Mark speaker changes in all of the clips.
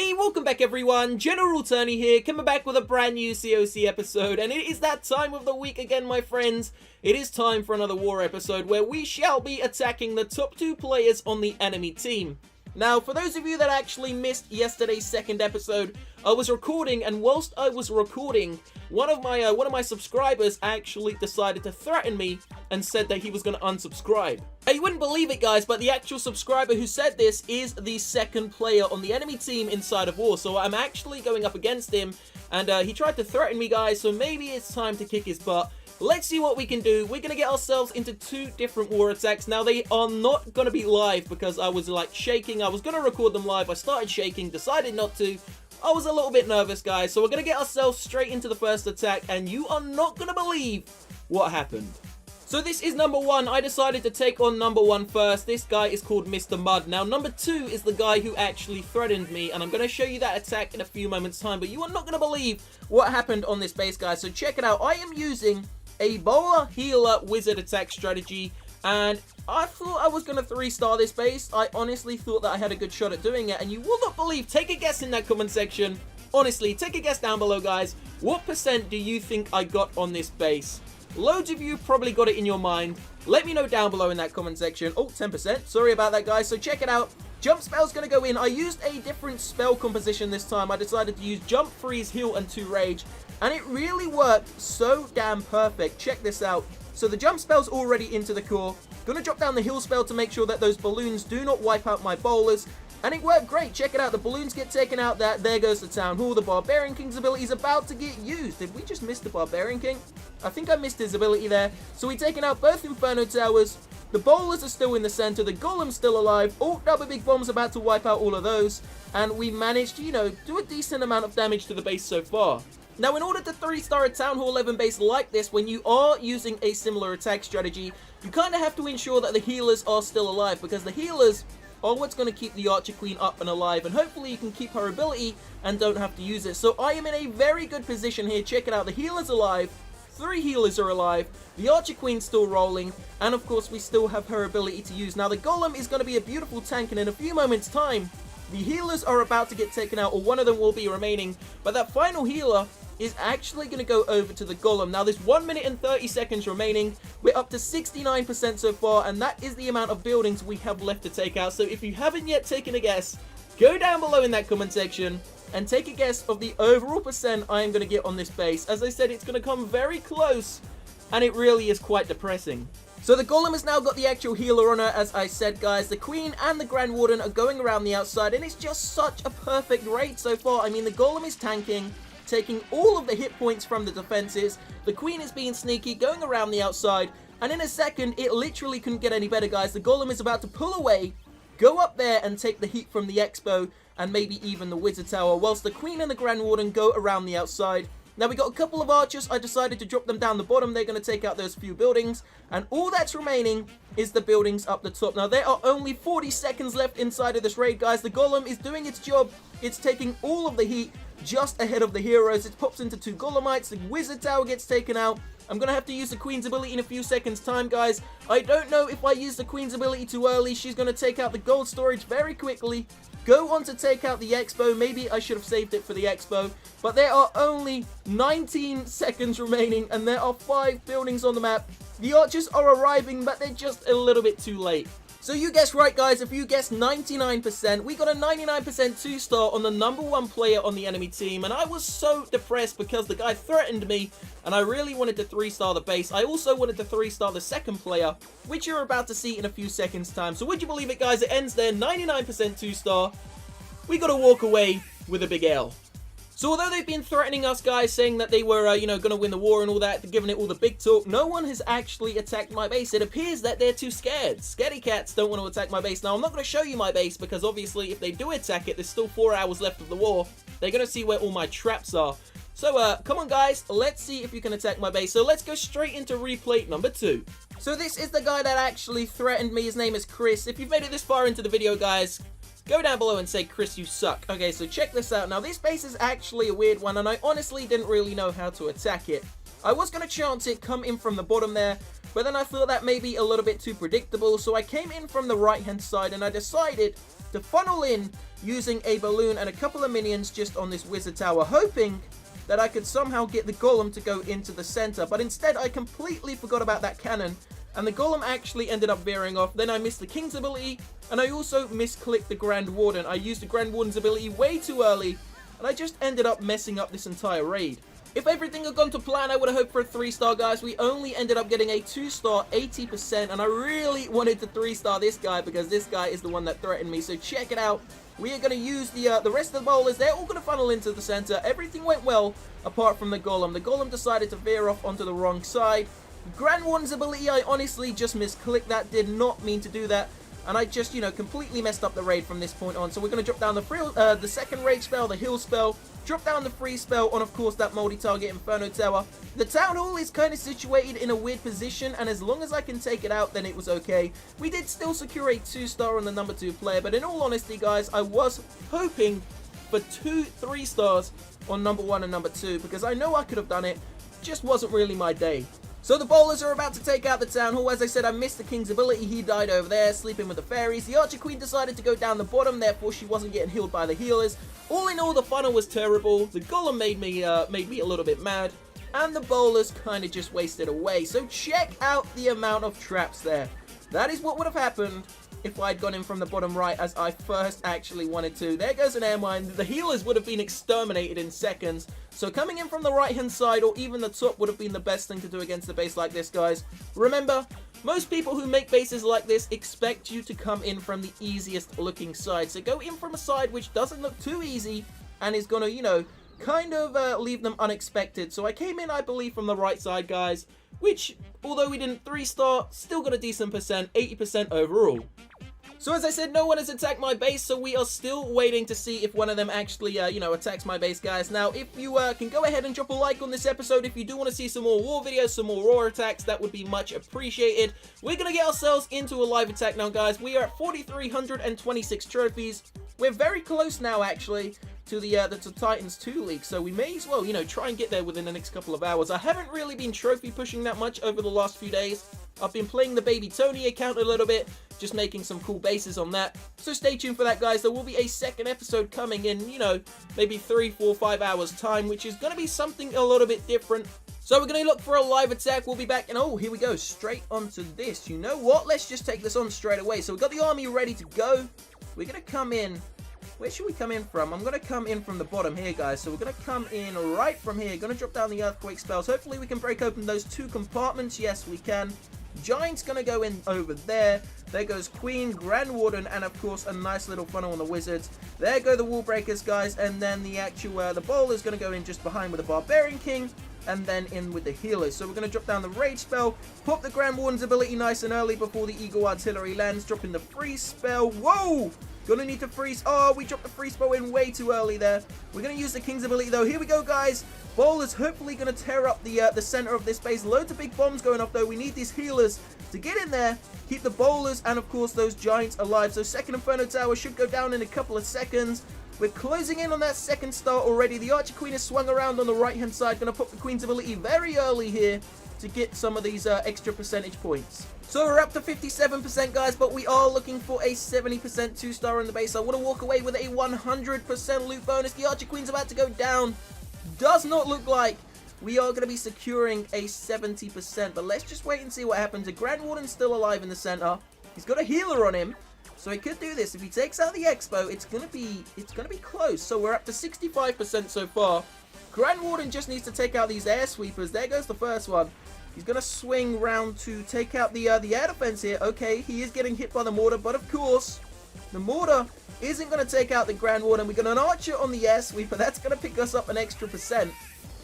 Speaker 1: Hey, welcome back everyone, General Turney here, coming back with a brand new COC episode, and it is that time of the week again, my friends. It is time for another war episode where we shall be attacking the top 2 players on the enemy team. Now, for those of you that actually missed yesterday's second episode, I was recording, and whilst I was recording, one of my subscribers actually decided to threaten me and said that he was going to unsubscribe. Now, you wouldn't believe it, guys, but the actual subscriber who said this is the second player on the enemy team inside of war, so I'm actually going up against him, and he tried to threaten me, guys, so maybe it's time to kick his butt. Let's see what we can do. We're going to get ourselves into 2 different war attacks. Now, they are not going to be live because I was, like, shaking. I was going to record them live. I started shaking, decided not to. I was a little bit nervous, guys. So we're going to get ourselves straight into the first attack, and you are not going to believe what happened. So this is number 1. I decided to take on number 1 first. This guy is called Mr. Mud. Now, number 2 is the guy who actually threatened me, and I'm going to show you that attack in a few moments' time. But you are not going to believe what happened on this base, guys. So check it out. I am using a bowler, healer, wizard attack strategy, and I thought I was going to 3-star this base. I honestly thought that I had a good shot at doing it, and you will not believe, take a guess in that comment section. Honestly, take a guess down below, guys. What percent do you think I got on this base? Loads of you probably got it in your mind. Let me know down below in that comment section. Oh, 10%. Sorry about that, guys. So check it out. Jump spell's going to go in. I used a different spell composition this time. I decided to use jump, freeze, heal, and 2 rage. And it really worked so damn perfect. Check this out. So the jump spell's already into the core. Gonna drop down the heal spell to make sure that those balloons do not wipe out my bowlers. And it worked great. Check it out. The balloons get taken out. There goes the town hall. The Barbarian King's ability is about to get used. Did we just miss the Barbarian King? I think I missed his ability there. So we've taken out both Inferno Towers. The bowlers are still in the center. The Golem's still alive. Oh, double big bomb's about to wipe out all of those. And we managed to, do a decent amount of damage to the base so far. Now, in order to 3-star a Town Hall 11 base like this, when you are using a similar attack strategy, you kind of have to ensure that the healers are still alive, because the healers are what's going to keep the Archer Queen up and alive, and hopefully you can keep her ability and don't have to use it. So I am in a very good position here. Check it out. The healer's alive. 3 healers are alive. The Archer Queen's still rolling, and of course we still have her ability to use. Now, the Golem is going to be a beautiful tank, and in a few moments' time, the healers are about to get taken out, or one of them will be remaining, but that final healer is actually going to go over to the Golem. Now, there's 1 minute and 30 seconds remaining. We're up to 69% so far, and that is the amount of buildings we have left to take out. So if you haven't yet taken a guess, go down below in that comment section and take a guess of the overall percent I am going to get on this base. As I said, it's going to come very close, and it really is quite depressing. So the Golem has now got the actual healer on her, as I said, guys. The Queen and the Grand Warden are going around the outside, and it's just such a perfect raid so far. I mean, the Golem is tanking, taking all of the hit points from the defenses. The Queen is being sneaky, going around the outside, and in a second, it literally couldn't get any better, guys. The Golem is about to pull away, go up there and take the heat from the Expo, and maybe even the Wizard Tower, whilst the Queen and the Grand Warden go around the outside. Now, we got a couple of archers. I decided to drop them down the bottom. They're going to take out those few buildings, and all that's remaining is the buildings up the top. Now, there are only 40 seconds left inside of this raid, guys. The Golem is doing its job. It's taking all of the heat just ahead of the heroes. It pops into 2 Golemites. The Wizard Tower gets taken out. I'm going to have to use the Queen's ability in a few seconds' time, guys. I don't know if I use the Queen's ability too early. She's going to take out the gold storage very quickly. Go on to take out the Expo. Maybe I should have saved it for the Expo. But there are only 19 seconds remaining, and there are 5 buildings on the map. The archers are arriving, but they're just a little bit too late. So you guessed right, guys. If you guessed 99%, we got a 99% 2-star on the number 1 player on the enemy team. And I was so depressed because the guy threatened me, and I really wanted to 3-star the base. I also wanted to 3-star the second player, which you're about to see in a few seconds' time. So would you believe it, guys? It ends there, 99% 2-star. We got to walk away with a big L. So although they've been threatening us, guys, saying that they were, going to win the war and all that, giving it all the big talk, no one has actually attacked my base. It appears that they're too scared. Scaredy cats don't want to attack my base. Now, I'm not going to show you my base because, obviously, if they do attack it, there's still 4 hours left of the war. They're going to see where all my traps are. So, come on, guys. Let's see if you can attack my base. So, let's go straight into replay number 2. So, this is the guy that actually threatened me. His name is Chris. If you've made it this far into the video, guys, go down below and say, Chris, you suck. Okay, so check this out. Now, this base is actually a weird one, and I honestly didn't really know how to attack it. I was going to chance it, come in from the bottom there, but then I thought that may be a little bit too predictable, so I came in from the right-hand side, and I decided to funnel in using a balloon and a couple of minions just on this wizard tower, hoping that I could somehow get the golem to go into the center. But instead, I completely forgot about that cannon, and the golem actually ended up veering off. Then I missed the king's ability, and I also misclicked the Grand Warden. I used the Grand Warden's ability way too early, and I just ended up messing up this entire raid. If everything had gone to plan, I would have hoped for a 3-star, guys. We only ended up getting a 2-star, 80%, and I really wanted to 3-star this guy because this guy is the one that threatened me. So check it out. We are going to use the rest of the bowlers. They're all going to funnel into the center. Everything went well apart from the golem. The golem decided to veer off onto the wrong side. Grand Warden's ability, I honestly just misclicked that. Did not mean to do that. And I just, you know, completely messed up the raid from this point on. So we're going to drop down the second rage spell, the heal spell. Drop down the free spell on, of course, that multi-target Inferno Tower. The Town Hall is kind of situated in a weird position, and as long as I can take it out, then it was okay. We did still secure a 2-star on the number 2 player, but in all honesty, guys, I was hoping for 3 stars on number 1 and number 2, because I know I could have done it. Just wasn't really my day. So the bowlers are about to take out the Town Hall. As I said, I missed the King's ability. He died over there, sleeping with the fairies. The Archer Queen decided to go down the bottom, therefore she wasn't getting healed by the healers. All in all, the funnel was terrible. The Golem made me a little bit mad. And the bowlers kind of just wasted away. So check out the amount of traps there. That is what would have happened if I'd gone in from the bottom right as I first actually wanted to. There goes an air mine. The healers would have been exterminated in seconds. So coming in from the right hand side or even the top would have been the best thing to do against a base like this, guys. Remember, most people who make bases like this expect you to come in from the easiest looking side. So go in from a side which doesn't look too easy and is going to, you know, kind of leave them unexpected. So I came in, I believe, from the right side, guys, which, although we didn't 3-star, still got a decent percent, 80% overall. So as I said, no one has attacked my base, so we are still waiting to see if one of them actually, you know, attacks my base, guys. Now, if you can go ahead and drop a like on this episode, if you do want to see some more war videos, some more raw attacks, that would be much appreciated. We're going to get ourselves into a live attack now, guys. We are at 4,326 trophies. We're very close now, actually, to the Titans 2 League, so we may as well, you know, try and get there within the next couple of hours. I haven't really been trophy pushing that much over the last few days. I've been playing the Baby Tony account a little bit, just making some cool bases on that. So stay tuned for that, guys. There will be a second episode coming in, you know, maybe 3, 4, 5 hours time, which is going to be something a little bit different. So we're going to look for a live attack. We'll be back, and oh, here we go, straight onto this. You know what? Let's just take this on straight away. So we've got the army ready to go. We're going to come in. Where should we come in from? I'm going to come in from the bottom here, guys. So we're going to come in right from here. Going to drop down the earthquake spells. Hopefully we can break open those 2 compartments. Yes, we can. Giant's going to go in over there. There goes Queen, Grand Warden, and of course a nice little funnel on the Wizards. There go the Wall Breakers, guys, and then the actual, the Bowler's going to go in just behind with the Barbarian King, and then in with the healers. So we're going to drop down the Rage spell, pop the Grand Warden's ability nice and early before the Eagle Artillery lands, dropping the Freeze spell. Whoa! Gonna need to freeze. Oh, we dropped the freeze spell in way too early there. We're gonna use the King's ability though. Here we go, guys. Bowler's hopefully gonna tear up the center of this base. Loads of big bombs going off though. We need these healers to get in there, keep the bowlers and of course those giants alive. So second Inferno Tower should go down in a couple of seconds. We're closing in on that 2nd star already. The Archer Queen is swung around on the right hand side. Gonna pop the Queen's ability very early here to get some of these extra percentage points. So we're up to 57%, guys, but we are looking for a 70% 2-star in the base. I want to walk away with a 100% loot bonus. The Archer Queen's about to go down. Does not look like we are going to be securing a 70%, but let's just wait and see what happens. The Grand Warden's still alive in the center. He's got a healer on him, so he could do this. If he takes out the Expo, it's gonna be close. So we're up to 65% so far. Grand Warden just needs to take out these air sweepers. There goes the first one. He's going to swing round to take out the air defense here. Okay, he is getting hit by the mortar, but of course, the mortar isn't going to take out the Grand Warden. We got an archer on the air sweeper. That's going to pick us up an extra percent.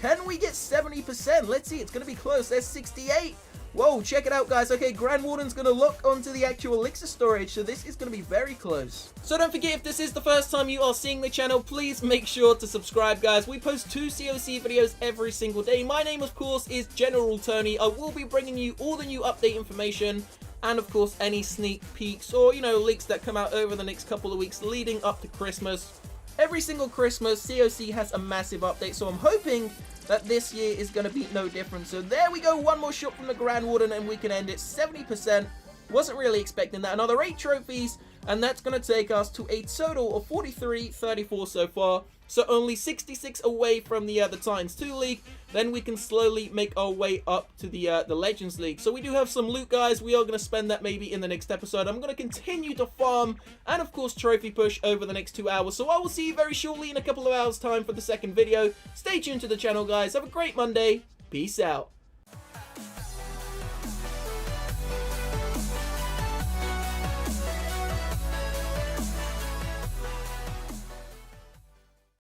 Speaker 1: Can we get 70%? Let's see. It's going to be close. There's 68. Whoa, check it out, guys. Okay, Grand Warden's going to look onto the actual elixir storage, so this is going to be very close. So don't forget, if this is the first time you are seeing the channel, please make sure to subscribe, guys. We post 2 COC videos every single day. My name, of course, is General Tony. I will be bringing you all the new update information, and of course, any sneak peeks or, you know, leaks that come out over the next couple of weeks leading up to Christmas. Every single Christmas, COC has a massive update, so I'm hoping that this year is going to be no different. So there we go, one more shot from the Grand Warden and we can end it 70%. Wasn't really expecting that. Another 8 trophies and that's going to take us to a total of 43-34 so far. So only 66 away from the Titans 2 League. Then we can slowly make our way up to the Legends League. So we do have some loot, guys. We are going to spend that maybe in the next episode. I'm going to continue to farm and, of course, trophy push over the next 2 hours. So I will see you very shortly in a couple of hours' time for the second video. Stay tuned to the channel, guys. Have a great Monday. Peace out.